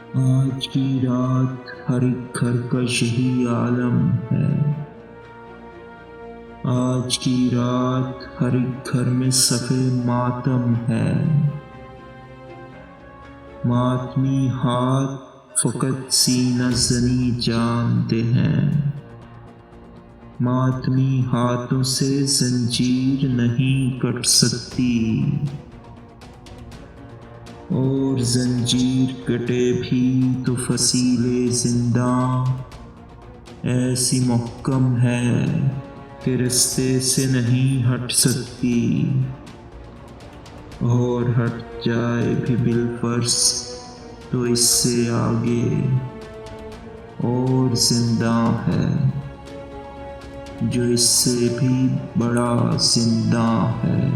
آج کی رات ہر ایک گھر کا یہی عالم ہے۔ آج کی رات ہر ایک گھر میں صف ماتم ہے۔ ماتمی ہاتھ فقط سینہ زنی جانتے ہیں۔ ماتمی ہاتھوں سے زنجیر نہیں کٹ سکتی، اور زنجیر کٹے بھی تو فصیل زنداں ایسی محکم ہے کہ رستے سے نہیں ہٹ سکتی، اور ہٹ جائے بھی بالفرض تو اس سے آگے اور زنداں ہے جو اس سے بھی بڑا زنداں ہے۔